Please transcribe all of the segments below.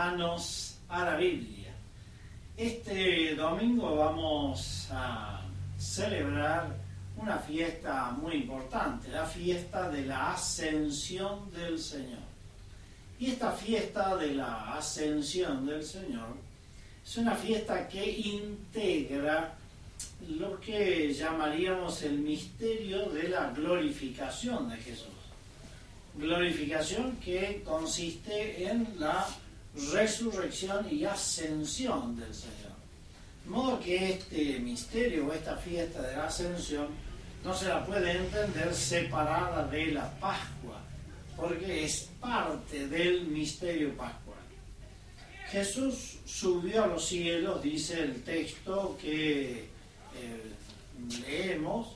hermanos a la Biblia. Este domingo vamos a celebrar una fiesta muy importante, la fiesta de la Ascensión del Señor. Y esta fiesta de la Ascensión del Señor es una fiesta que integra lo que llamaríamos el misterio de la glorificación de Jesús. Glorificación que consiste en la resurrección y ascensión del Señor. De modo que este misterio o esta fiesta de la ascensión no se la puede entender separada de la Pascua, porque es parte del misterio pascual. Jesús subió a los cielos, dice el texto que leemos,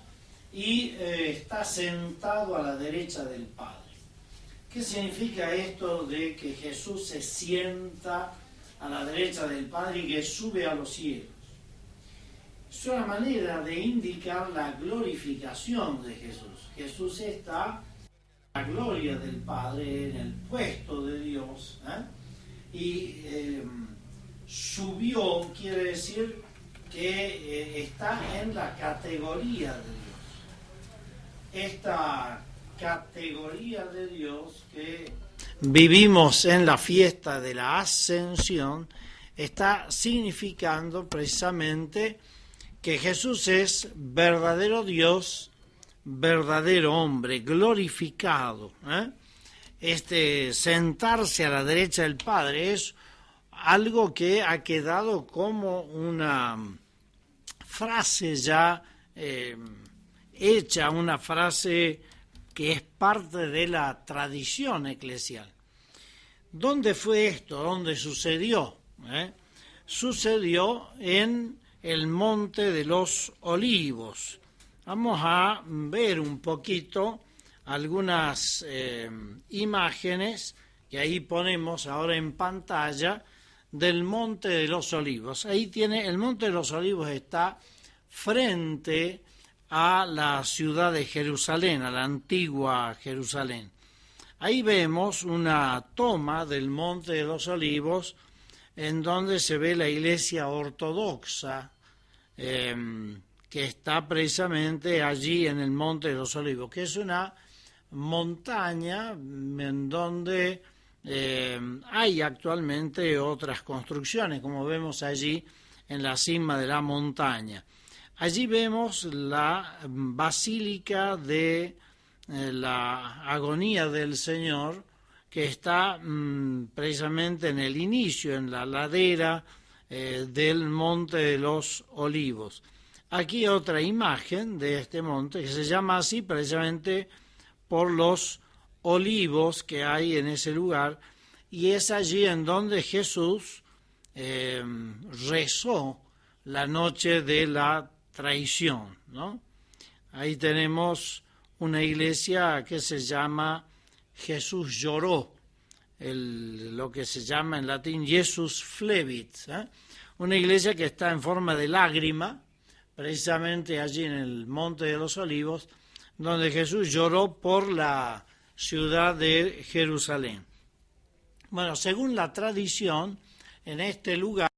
y está sentado a la derecha del Padre. ¿Qué significa esto de que Jesús se sienta a la derecha del Padre y que sube a los cielos? Es una manera de indicar la glorificación de Jesús. Jesús está en la gloria del Padre, en el puesto de Dios, y subió quiere decir que está en la categoría de Dios. Esta categoría de Dios que vivimos en la fiesta de la Ascensión está significando precisamente que Jesús es verdadero Dios, verdadero hombre, glorificado. Sentarse a la derecha del Padre es algo que ha quedado como una frase ya hecha, una frase que es parte de la tradición eclesial. ¿Dónde fue esto? ¿Dónde sucedió? Sucedió en el Monte de los Olivos. Vamos a ver un poquito algunas imágenes que ahí ponemos ahora en pantalla del Monte de los Olivos. Ahí tiene, el Monte de los Olivos está frente a la ciudad de Jerusalén, a la antigua Jerusalén. Ahí vemos una toma del Monte de los Olivos en donde se ve la iglesia ortodoxa que está precisamente allí en el Monte de los Olivos, que es una montaña en donde hay actualmente otras construcciones, como vemos allí en la cima de la montaña. Allí vemos la Basílica de la Agonía del Señor, que está precisamente en el inicio, en la ladera del Monte de los Olivos. Aquí otra imagen de este monte, que se llama así precisamente por los olivos que hay en ese lugar, y es allí en donde Jesús rezó la noche de la traición, ¿no? Ahí tenemos una iglesia que se llama Jesús lloró, lo que se llama en latín Jesus flevit, una iglesia que está en forma de lágrima, precisamente allí en el Monte de los Olivos, donde Jesús lloró por la ciudad de Jerusalén. Bueno, según la tradición, en este lugar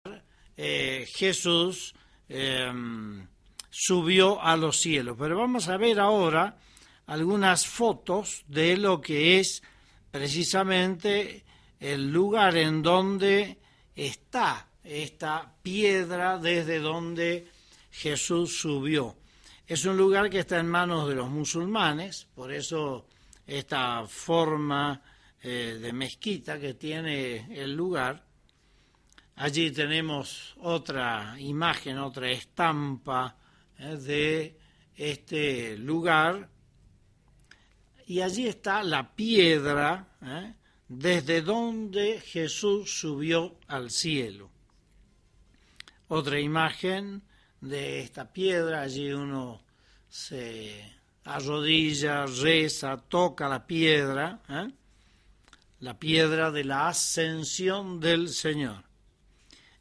Jesús subió a los cielos. Pero vamos a ver ahora algunas fotos de lo que es precisamente el lugar en donde está esta piedra desde donde Jesús subió. Es un lugar que está en manos de los musulmanes, por eso esta forma de mezquita que tiene el lugar. Allí tenemos otra imagen, otra estampa de este lugar, y allí está la piedra desde donde Jesús subió al cielo. Otra imagen de esta piedra, allí uno se arrodilla, reza, toca la piedra de la Ascensión del Señor.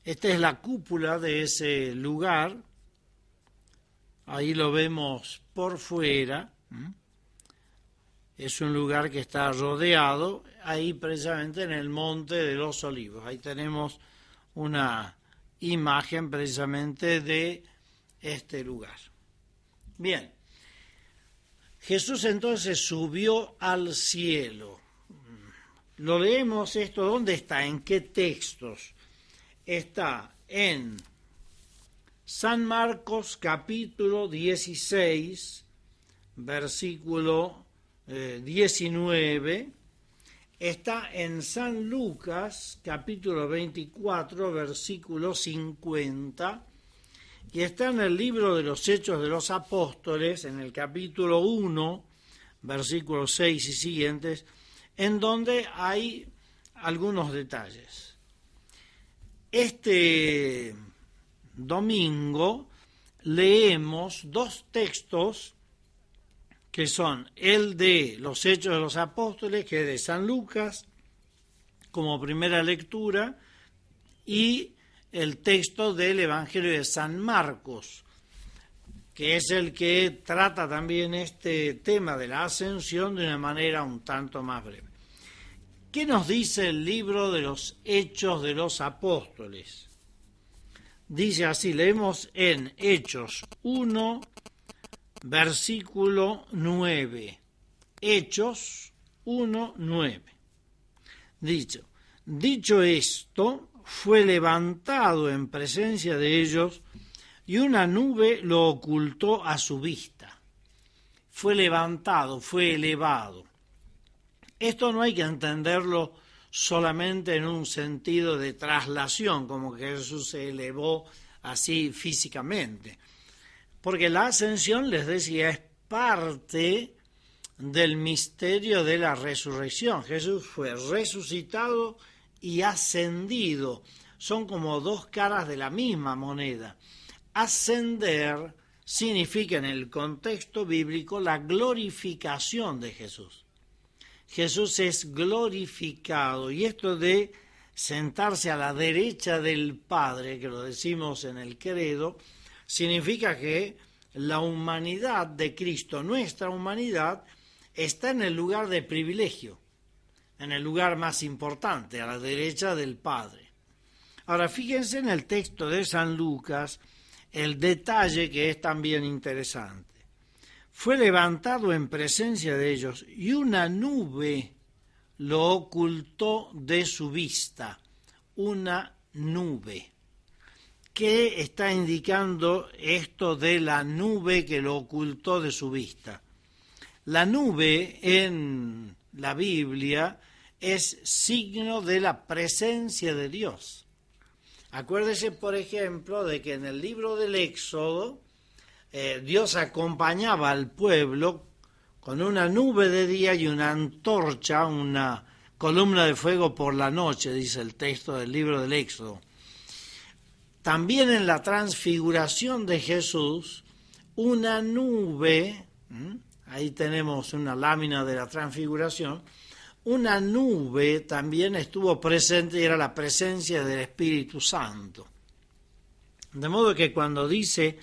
Esta es la cúpula de ese lugar, ahí lo vemos por fuera. es un lugar que está rodeado, ahí precisamente en el Monte de los Olivos. Ahí tenemos una imagen precisamente de este lugar. Bien, Jesús entonces subió al cielo. Lo leemos esto, ¿dónde está? ¿En qué textos? Está en San Marcos capítulo 16, versículo 19, está en San Lucas capítulo 24, versículo 50, y está en el libro de los Hechos de los Apóstoles, en el capítulo 1, versículos 6 y siguientes, en donde hay algunos detalles. Este domingo leemos dos textos que son el de los Hechos de los Apóstoles, que es de San Lucas, como primera lectura, y el texto del Evangelio de San Marcos, que es el que trata también este tema de la ascensión de una manera un tanto más breve. ¿Qué nos dice el libro de los Hechos de los Apóstoles? Dice así, leemos en Hechos 1, versículo 9. Hechos 1, 9. Dicho esto, fue levantado en presencia de ellos y una nube lo ocultó a su vista. Fue levantado, fue elevado. Esto no hay que entenderlo solamente en un sentido de traslación, como que Jesús se elevó así físicamente. Porque la ascensión, les decía, es parte del misterio de la resurrección. Jesús fue resucitado y ascendido. Son como dos caras de la misma moneda. Ascender significa en el contexto bíblico la glorificación de Jesús. Jesús es glorificado, y esto de sentarse a la derecha del Padre, que lo decimos en el credo, significa que la humanidad de Cristo, nuestra humanidad, está en el lugar de privilegio, en el lugar más importante, a la derecha del Padre. Ahora, fíjense en el texto de San Lucas el detalle que es también interesante. Fue levantado en presencia de ellos y una nube lo ocultó de su vista. Una nube. ¿Qué está indicando esto de la nube que lo ocultó de su vista? La nube en la Biblia es signo de la presencia de Dios. Acuérdese, por ejemplo, de que en el libro del Éxodo, Dios acompañaba al pueblo con una nube de día y una antorcha, una columna de fuego por la noche, dice el texto del libro del Éxodo. También en la transfiguración de Jesús, una nube, ahí tenemos una lámina de la transfiguración, una nube también estuvo presente y era la presencia del Espíritu Santo. De modo que cuando dice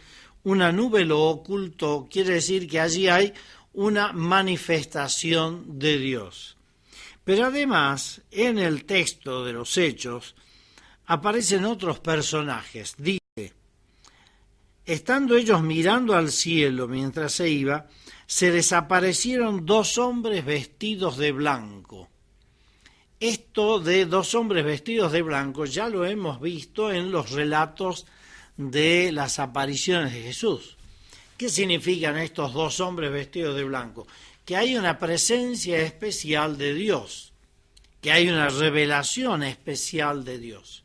una nube lo ocultó, quiere decir que allí hay una manifestación de Dios. Pero además, en el texto de los Hechos, aparecen otros personajes. Dice, estando ellos mirando al cielo mientras se iba, se les aparecieron dos hombres vestidos de blanco. Esto de dos hombres vestidos de blanco ya lo hemos visto en los relatos de las apariciones de Jesús. ¿Qué significan estos dos hombres vestidos de blanco? Que hay una presencia especial de Dios, que hay una revelación especial de Dios.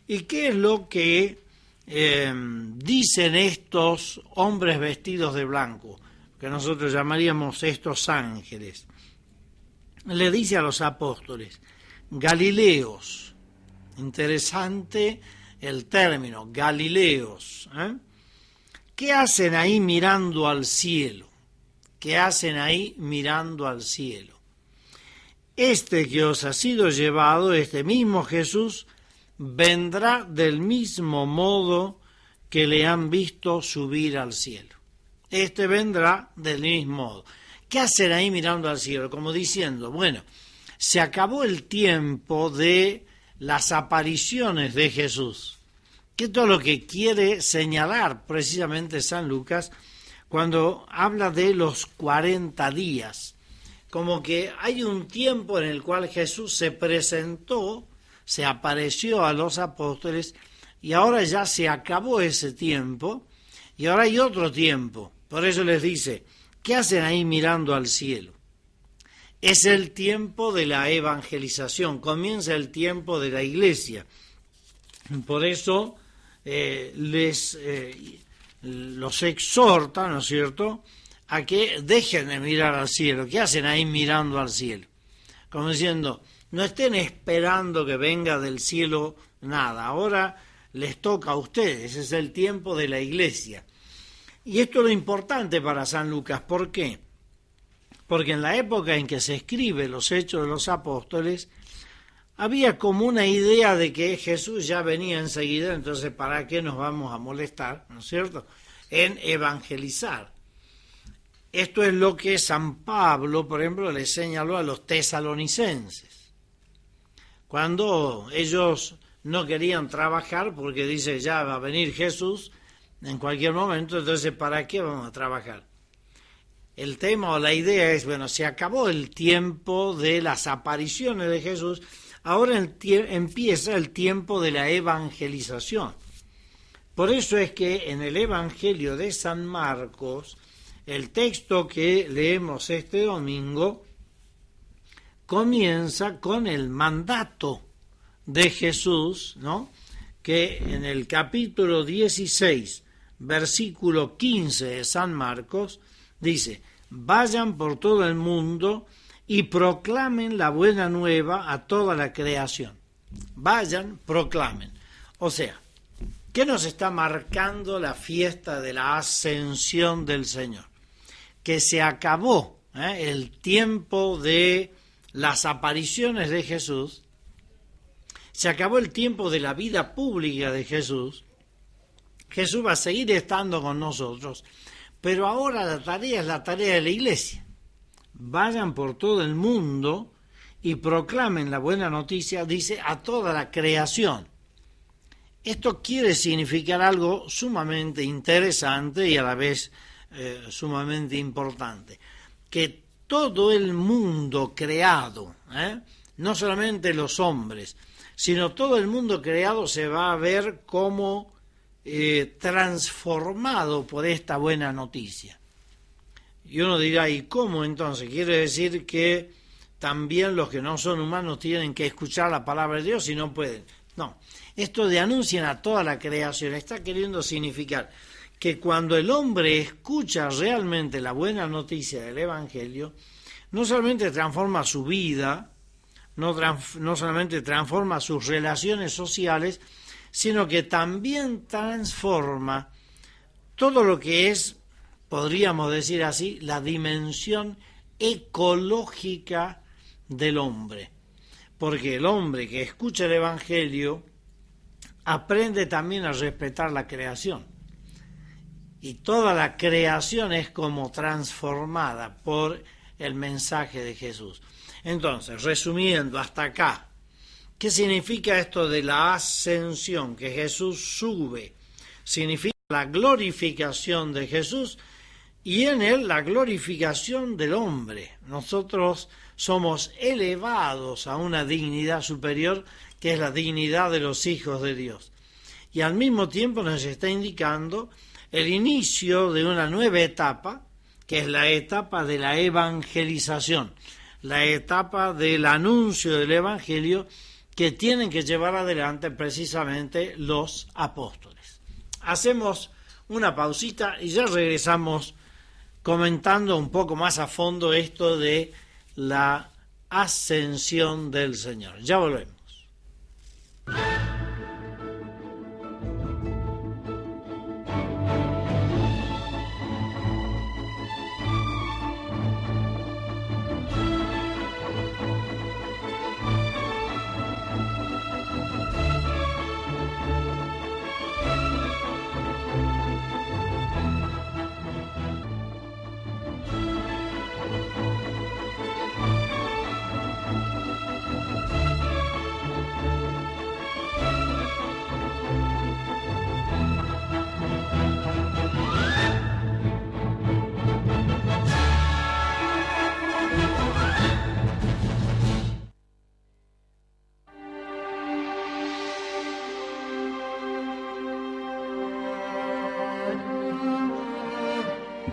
¿Y qué es lo que dicen estos hombres vestidos de blanco, que nosotros llamaríamos estos ángeles? Le dice a los apóstoles, Galileos, interesante el término, Galileos, ¿qué hacen ahí mirando al cielo? ¿Qué hacen ahí mirando al cielo? Este que os ha sido llevado, este mismo Jesús, vendrá del mismo modo que le han visto subir al cielo. Este vendrá del mismo modo. ¿qué hacen ahí mirando al cielo? Como diciendo, bueno, se acabó el tiempo de las apariciones de Jesús, que es todo lo que quiere señalar precisamente San Lucas cuando habla de los 40 días, como que hay un tiempo en el cual Jesús se presentó, se apareció a los apóstoles, y ahora ya se acabó ese tiempo, y ahora hay otro tiempo. Por eso les dice, ¿qué hacen ahí mirando al cielo? Es el tiempo de la evangelización, comienza el tiempo de la iglesia. Por eso los exhorta, ¿no es cierto?, a que dejen de mirar al cielo. ¿Qué hacen ahí mirando al cielo? Como diciendo, no estén esperando que venga del cielo nada, ahora les toca a ustedes, es el tiempo de la iglesia. Y esto es lo importante para San Lucas, ¿por qué? Porque en la época en que se escribe los Hechos de los Apóstoles, había como una idea de que Jesús ya venía enseguida, entonces ¿para qué nos vamos a molestar, ¿no es cierto?, en evangelizar? Esto es lo que San Pablo, por ejemplo, le señaló a los tesalonicenses, cuando ellos no querían trabajar, porque dice, ya va a venir Jesús en cualquier momento, entonces ¿para qué vamos a trabajar? El tema o la idea es, bueno, se acabó el tiempo de las apariciones de Jesús, ahora empieza el tiempo de la evangelización. Por eso es que en el Evangelio de San Marcos, el texto que leemos este domingo comienza con el mandato de Jesús, ¿no?, que en el capítulo 16, versículo 15 de San Marcos, dice, vayan por todo el mundo y proclamen la buena nueva a toda la creación. Vayan, proclamen. O sea, ¿qué nos está marcando la fiesta de la ascensión del Señor? Que se acabó el tiempo de las apariciones de Jesús, se acabó el tiempo de la vida pública de Jesús. Jesús va a seguir estando con nosotros, pero ahora la tarea es la tarea de la iglesia. Vayan por todo el mundo y proclamen la buena noticia, dice, a toda la creación. Esto quiere significar algo sumamente interesante y a la vez sumamente importante, que todo el mundo creado, no solamente los hombres, sino todo el mundo creado se va a ver como transformado por esta buena noticia. Y uno dirá, ¿y cómo entonces? ¿Quiere decir que también los que no son humanos tienen que escuchar la palabra de Dios y no pueden? No, esto de anuncian a toda la creación está queriendo significar que cuando el hombre escucha realmente la buena noticia del Evangelio, no solamente transforma su vida, no solamente transforma sus relaciones sociales, sino que también transforma todo lo que es, podríamos decir así, la dimensión ecológica del hombre. Porque el hombre que escucha el Evangelio aprende también a respetar la creación. Y toda la creación es como transformada por el mensaje de Jesús. Entonces, resumiendo hasta acá, ¿qué significa esto de la ascensión? Que Jesús sube. Significa la glorificación de Jesús y en él la glorificación del hombre. Nosotros somos elevados a una dignidad superior que es la dignidad de los hijos de Dios. Y al mismo tiempo nos está indicando el inicio de una nueva etapa, que es la etapa de la evangelización, la etapa del anuncio del Evangelio que tienen que llevar adelante precisamente los apóstoles. Hacemos una pausita y ya regresamos comentando un poco más a fondo esto de la ascensión del Señor. Ya volvemos.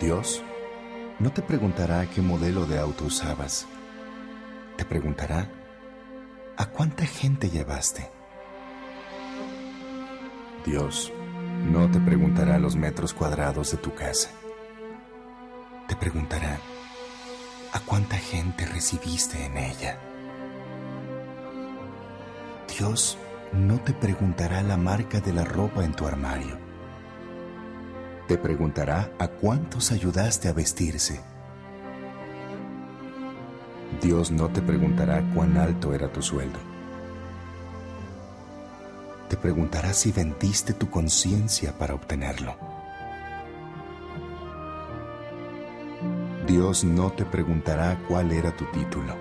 Dios no te preguntará qué modelo de auto usabas. Te preguntará a cuánta gente llevaste. Dios no te preguntará los metros cuadrados de tu casa. Te preguntará a cuánta gente recibiste en ella. Dios no te preguntará la marca de la ropa en tu armario. Te preguntará a cuántos ayudaste a vestirse. Dios no te preguntará cuán alto era tu sueldo. Te preguntará si vendiste tu conciencia para obtenerlo. Dios no te preguntará cuál era tu título.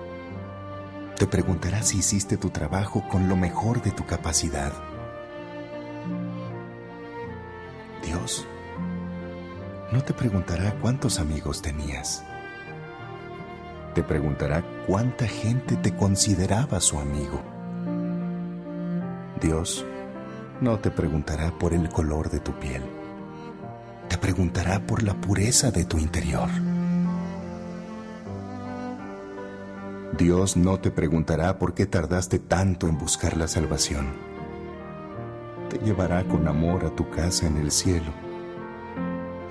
Te preguntará si hiciste tu trabajo con lo mejor de tu capacidad. Dios no te preguntará cuántos amigos tenías. Te preguntará cuánta gente te consideraba su amigo. Dios no te preguntará por el color de tu piel. Te preguntará por la pureza de tu interior. Dios no te preguntará por qué tardaste tanto en buscar la salvación. Te llevará con amor a tu casa en el cielo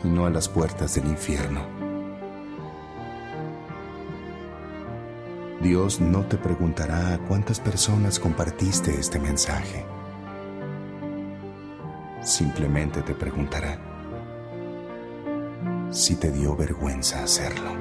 y no a las puertas del infierno. Dios no te preguntará a cuántas personas compartiste este mensaje. Simplemente te preguntará si te dio vergüenza hacerlo.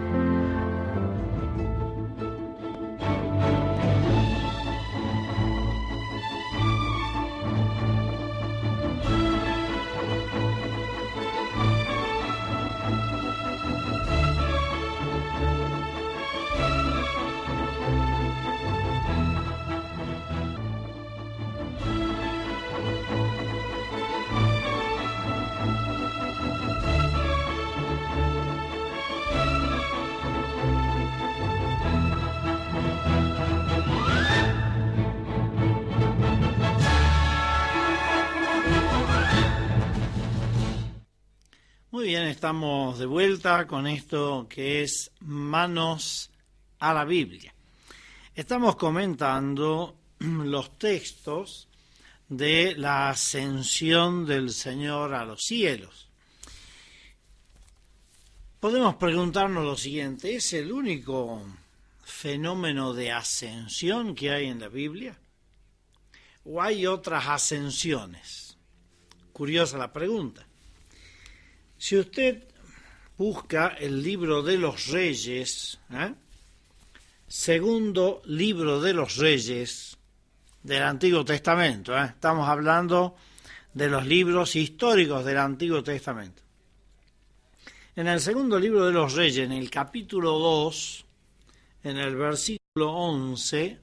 Muy bien, estamos de vuelta con esto que es Manos a la Biblia. Estamos comentando los textos de la ascensión del Señor a los cielos. Podemos preguntarnos lo siguiente: ¿es el único fenómeno de ascensión que hay en la Biblia? ¿O hay otras ascensiones? Curiosa la pregunta. Si usted busca el libro de los Reyes, segundo libro de los Reyes del Antiguo Testamento, estamos hablando de los libros históricos del Antiguo Testamento. En el segundo libro de los Reyes, en el capítulo 2, en el versículo 11,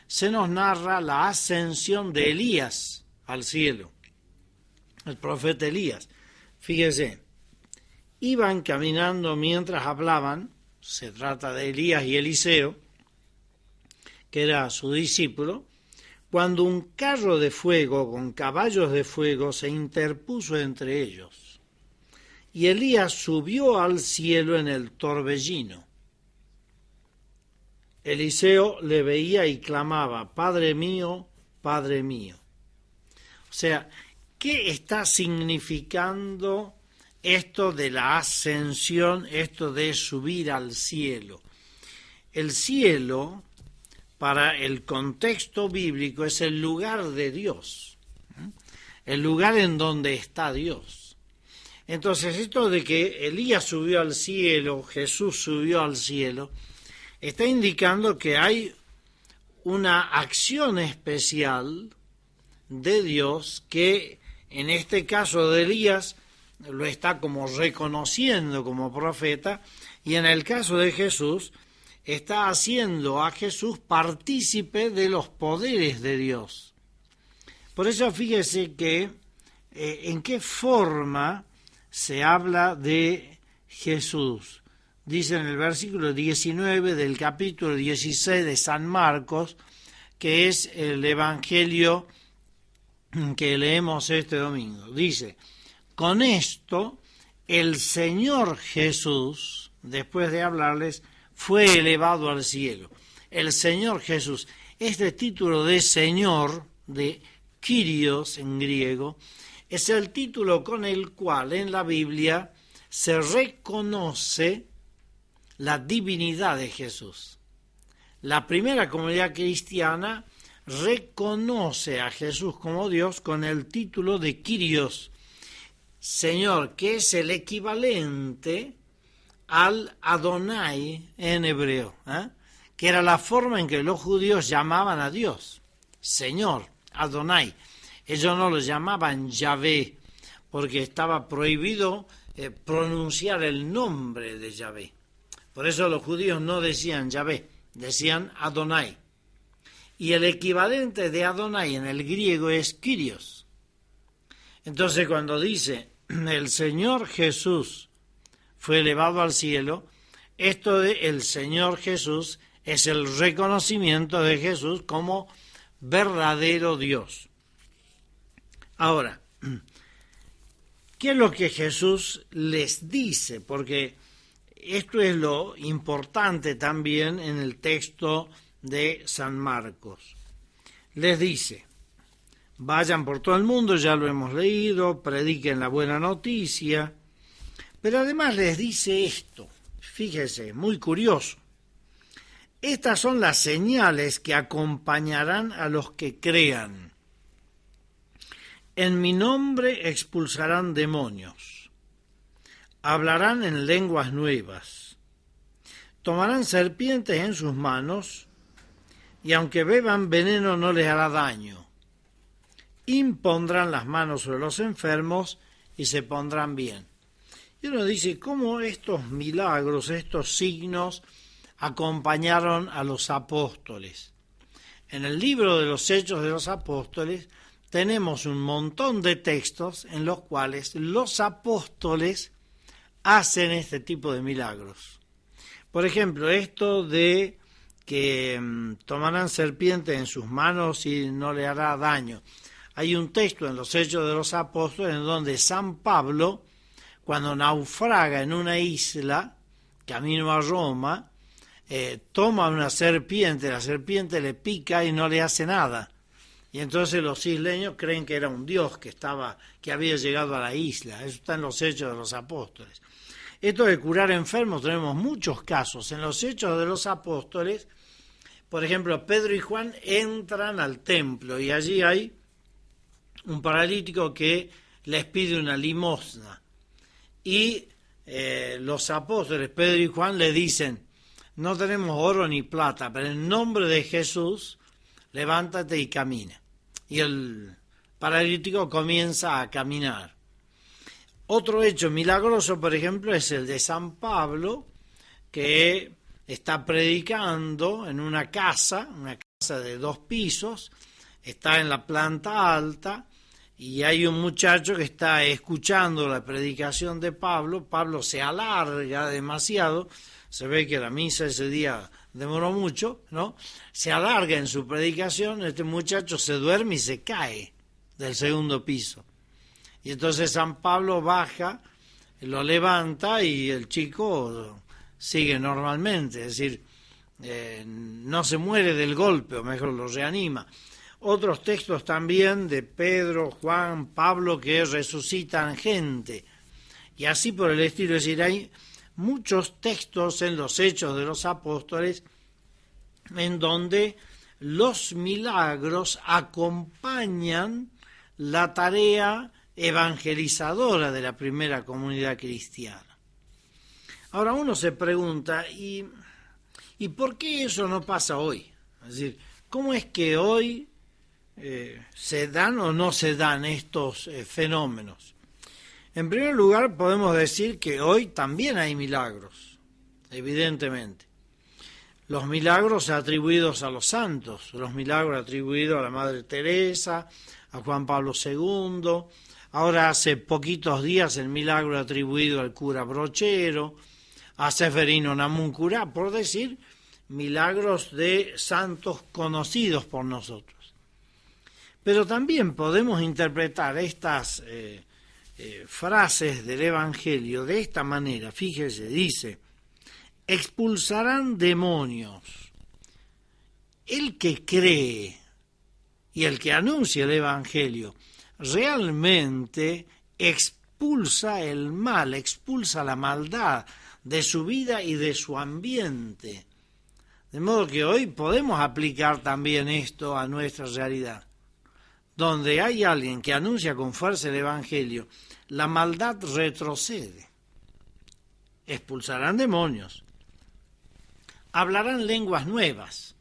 se nos narra la ascensión de Elías al cielo, el profeta Elías. Fíjese. Iban caminando mientras hablaban, se trata de Elías y Eliseo, que era su discípulo, cuando un carro de fuego con caballos de fuego se interpuso entre ellos. Y Elías subió al cielo en el torbellino. Eliseo le veía y clamaba: Padre mío, Padre mío. O sea, ¿qué está significando esto de la ascensión, esto de subir al cielo? El cielo, para el contexto bíblico, es el lugar de Dios, el lugar en donde está Dios. Entonces, esto de que Elías subió al cielo, Jesús subió al cielo, está indicando que hay una acción especial de Dios que, en este caso de Elías, lo está como reconociendo como profeta, y en el caso de Jesús está haciendo a Jesús partícipe de los poderes de Dios. Por eso fíjese que en qué forma se habla de Jesús. Dice en el versículo 19 del capítulo 16 de San Marcos, que es el evangelio que leemos este domingo. Dice: con esto el Señor Jesús, después de hablarles, fue elevado al cielo. El Señor Jesús. Este título de Señor, de Kyrios en griego, es el título con el cual en la Biblia se reconoce la divinidad de Jesús. La primera comunidad cristiana reconoce a Jesús como Dios con el título de Kyrios, Señor, que es el equivalente al Adonai en hebreo, que era la forma en que los judíos llamaban a Dios, Señor, Adonai. Ellos no lo llamaban Yahvé, porque estaba prohibido pronunciar el nombre de Yahvé. Por eso los judíos no decían Yahvé, decían Adonai. Y el equivalente de Adonai en el griego es Kyrios. Entonces cuando dice el Señor Jesús fue elevado al cielo, esto de el Señor Jesús es el reconocimiento de Jesús como verdadero Dios. Ahora, ¿qué es lo que Jesús les dice? Porque esto es lo importante también en el texto de San Marcos. Les dice, vayan por todo el mundo, ya lo hemos leído, prediquen la buena noticia, pero además les dice esto, fíjese, muy curioso. Estas son las señales que acompañarán a los que crean. En mi nombre expulsarán demonios, hablarán en lenguas nuevas, tomarán serpientes en sus manos, y aunque beban veneno no les hará daño. Impondrán las manos sobre los enfermos y se pondrán bien. Y uno dice, ¿cómo estos milagros, estos signos acompañaron a los apóstoles? En el libro de los Hechos de los Apóstoles tenemos un montón de textos en los cuales los apóstoles hacen este tipo de milagros. Por ejemplo, esto de que tomarán serpientes en sus manos y no le hará daño. Hay un texto en los Hechos de los Apóstoles en donde San Pablo, cuando naufraga en una isla, camino a Roma, toma una serpiente, la serpiente le pica y no le hace nada. Y entonces los isleños creen que era un dios que había llegado a la isla. Eso está en los Hechos de los Apóstoles. Esto de curar enfermos, tenemos muchos casos. En los Hechos de los Apóstoles, por ejemplo, Pedro y Juan entran al templo y allí hay un paralítico que les pide una limosna. Y los apóstoles, Pedro y Juan, le dicen, no tenemos oro ni plata, pero en nombre de Jesús, levántate y camina. Y el paralítico comienza a caminar. Otro hecho milagroso, por ejemplo, es el de San Pablo, que está predicando en una casa de 2 pisos, está en la planta alta, y hay un muchacho que está escuchando la predicación de Pablo. Pablo se alarga demasiado, se ve que la misa ese día demoró mucho, ¿no? Se alarga en su predicación, este muchacho se duerme y se cae del 2º piso. Y entonces San Pablo baja, lo levanta y el chico sigue normalmente, es decir, no se muere del golpe, o mejor lo reanima. Otros textos también de Pedro, Juan, Pablo, que resucitan gente, y así por el estilo. Es decir, hay muchos textos en los Hechos de los Apóstoles en donde los milagros acompañan la tarea evangelizadora de la primera comunidad cristiana. Ahora uno se pregunta, ¿y por qué eso no pasa hoy? Es decir, ¿cómo es que hoy se dan o no se dan estos fenómenos? En primer lugar, podemos decir que hoy también hay milagros, evidentemente. Los milagros atribuidos a los santos, los milagros atribuidos a la Madre Teresa, a Juan Pablo II, ahora hace poquitos días el milagro atribuido al cura Brochero, a Seferino Namuncurá, por decir milagros de santos conocidos por nosotros. Pero también podemos interpretar estas frases del Evangelio de esta manera. Fíjese, dice, expulsarán demonios. El que cree y el que anuncia el Evangelio realmente expulsa el mal, expulsa la maldad de su vida y de su ambiente. De modo que hoy podemos aplicar también esto a nuestra realidad. Donde hay alguien que anuncia con fuerza el Evangelio, la maldad retrocede. Expulsarán demonios. Hablarán lenguas nuevas.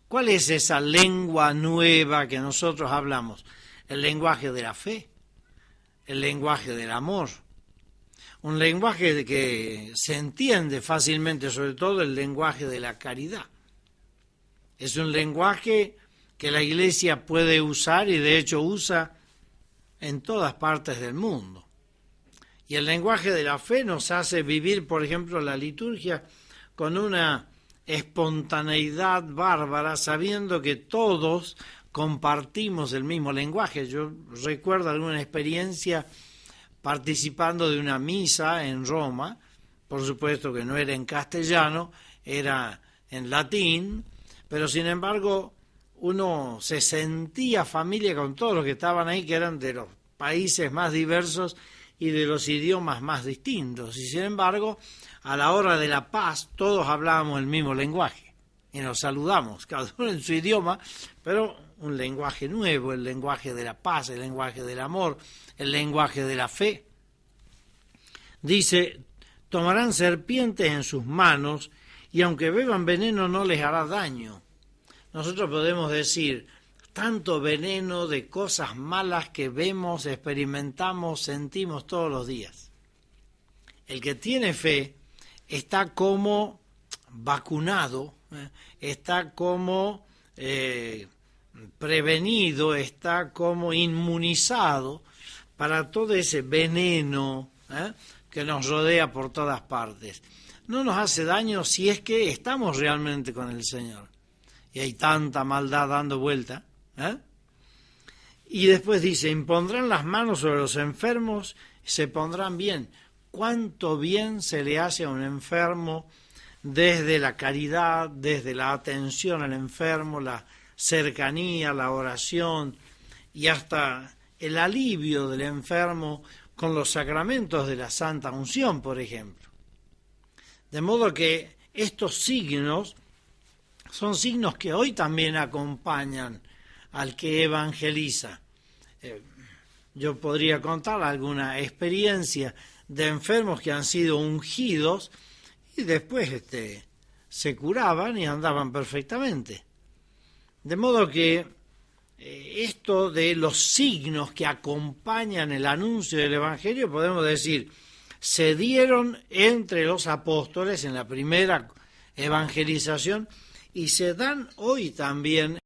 ¿Cuál es esa lengua nueva que nosotros hablamos? El lenguaje de la fe, el lenguaje del amor, un lenguaje que se entiende fácilmente, sobre todo el lenguaje de la caridad. Es un lenguaje que la Iglesia puede usar y de hecho usa en todas partes del mundo. Y el lenguaje de la fe nos hace vivir, por ejemplo, la liturgia con una espontaneidad bárbara, sabiendo que todos compartimos el mismo lenguaje. Yo recuerdo alguna experiencia participando de una misa en Roma, por supuesto que no era en castellano, era en latín, pero sin embargo uno se sentía familia con todos los que estaban ahí, que eran de los países más diversos y de los idiomas más distintos, y sin embargo a la hora de la paz todos hablábamos el mismo lenguaje y nos saludamos, cada uno en su idioma, pero un lenguaje nuevo, el lenguaje de la paz, el lenguaje del amor, el lenguaje de la fe. Dice, tomarán serpientes en sus manos y aunque beban veneno no les hará daño. Nosotros podemos decir, tanto veneno de cosas malas que vemos, experimentamos, sentimos todos los días. El que tiene fe está como vacunado, está como prevenido, está como inmunizado para todo ese veneno que nos rodea por todas partes. No nos hace daño si es que estamos realmente con el Señor. Y hay tanta maldad dando vuelta. Y después dice, impondrán las manos sobre los enfermos y se pondrán bien. ¿Cuánto bien se le hace a un enfermo desde la caridad, desde la atención al enfermo, la cercanía, la oración y hasta el alivio del enfermo con los sacramentos de la Santa Unción, por ejemplo? De modo que estos signos son signos que hoy también acompañan al que evangeliza. Yo podría contar alguna experiencia de enfermos que han sido ungidos y después se curaban y andaban perfectamente. De modo que esto de los signos que acompañan el anuncio del Evangelio, podemos decir, se dieron entre los apóstoles en la primera evangelización y se dan hoy también en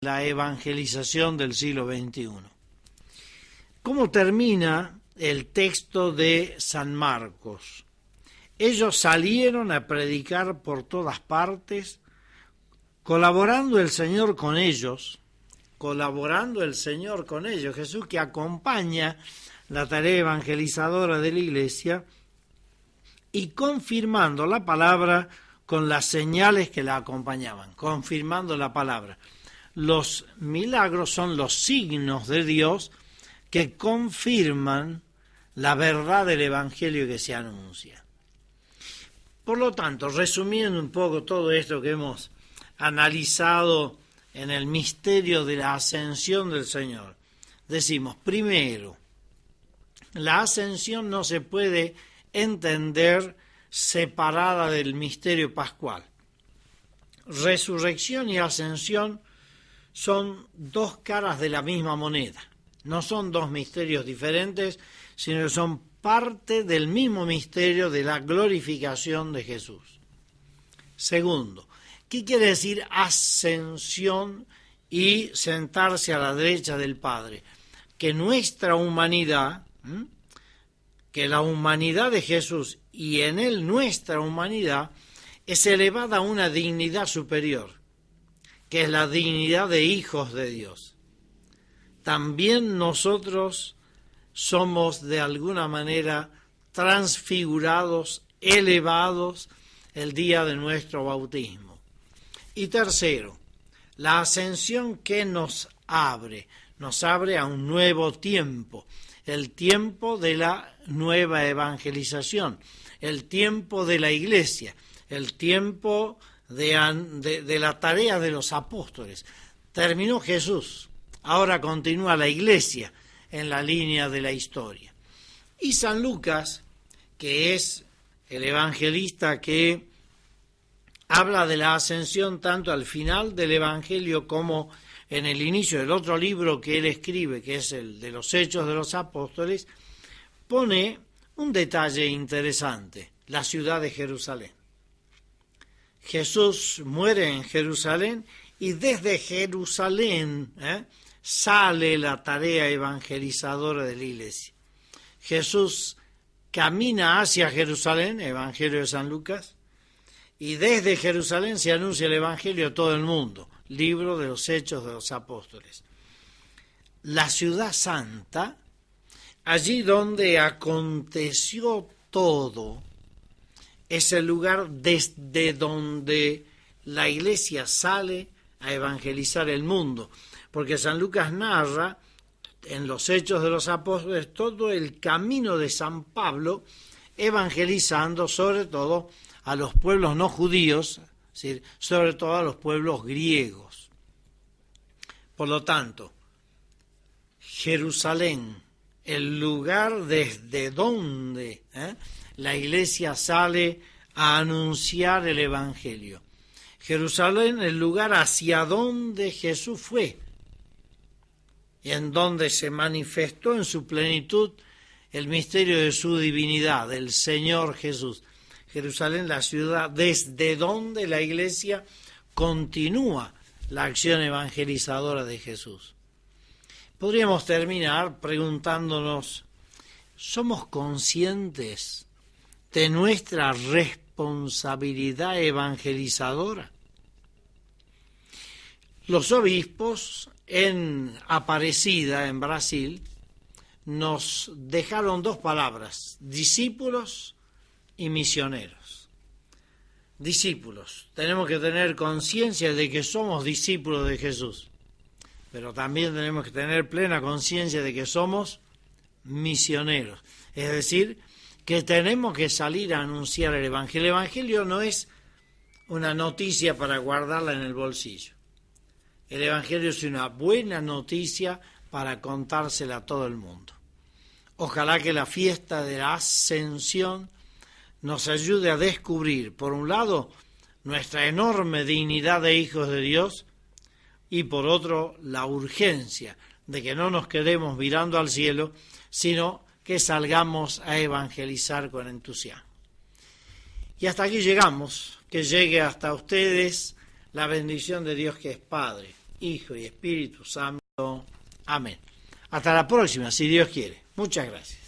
la evangelización del siglo XXI. ¿Cómo termina el texto de San Marcos? Ellos salieron a predicar por todas partes, colaborando el Señor con ellos, Jesús que acompaña la tarea evangelizadora de la Iglesia y confirmando la palabra con las señales que la acompañaban, confirmando la palabra. Los milagros son los signos de Dios que confirman la verdad del Evangelio que se anuncia. Por lo tanto, resumiendo un poco todo esto que hemos analizado en el misterio de la ascensión del Señor, decimos, primero, la ascensión no se puede entender separada del misterio pascual. Resurrección y ascensión son dos caras de la misma moneda. No son dos misterios diferentes, sino que son parte del mismo misterio de la glorificación de Jesús. Segundo, ¿qué quiere decir ascensión y sentarse a la derecha del Padre? Que nuestra humanidad, que la humanidad de Jesús y en él nuestra humanidad es elevada a una dignidad superior, que es la dignidad de hijos de Dios. También nosotros somos de alguna manera transfigurados, elevados el día de nuestro bautismo. Y tercero, la ascensión que nos abre a un nuevo tiempo, el tiempo de la nueva evangelización, el tiempo de la iglesia, el tiempo de la tarea de los apóstoles. Terminó Jesús, ahora continúa la iglesia en la línea de la historia. Y San Lucas, que es el evangelista que habla de la ascensión tanto al final del Evangelio como en el inicio del otro libro que él escribe, que es el de los Hechos de los Apóstoles, pone un detalle interesante: la ciudad de Jerusalén. Jesús muere en Jerusalén y desde Jerusalén sale la tarea evangelizadora de la iglesia. Jesús camina hacia Jerusalén, Evangelio de San Lucas, y desde Jerusalén se anuncia el Evangelio a todo el mundo, libro de los Hechos de los Apóstoles. La ciudad santa, allí donde aconteció todo, es el lugar desde donde la iglesia sale a evangelizar el mundo, porque San Lucas narra en los Hechos de los Apóstoles todo el camino de San Pablo evangelizando sobre todo a los pueblos no judíos, es decir, sobre todo a los pueblos griegos. Por lo tanto, Jerusalén, el lugar desde donde la iglesia sale a anunciar el Evangelio. Jerusalén, el lugar hacia donde Jesús fue, y en donde se manifestó en su plenitud el misterio de su divinidad, del Señor Jesús. Jerusalén, la ciudad desde donde la iglesia continúa la acción evangelizadora de Jesús. Podríamos terminar preguntándonos, ¿somos conscientes de nuestra responsabilidad evangelizadora? Los obispos en Aparecida, en Brasil, nos dejaron dos palabras: discípulos y misioneros. Discípulos, tenemos que tener conciencia de que somos discípulos de Jesús, pero también tenemos que tener plena conciencia de que somos misioneros, es decir, que tenemos que salir a anunciar el Evangelio. El Evangelio no es una noticia para guardarla en el bolsillo. El Evangelio es una buena noticia para contársela a todo el mundo. Ojalá que la fiesta de la Ascensión nos ayude a descubrir, por un lado, nuestra enorme dignidad de hijos de Dios, y por otro, la urgencia de que no nos quedemos mirando al cielo, sino que salgamos a evangelizar con entusiasmo. Y hasta aquí llegamos, que llegue hasta ustedes la bendición de Dios, que es Padre, Hijo y Espíritu Santo. Amén. Hasta la próxima, si Dios quiere. Muchas gracias.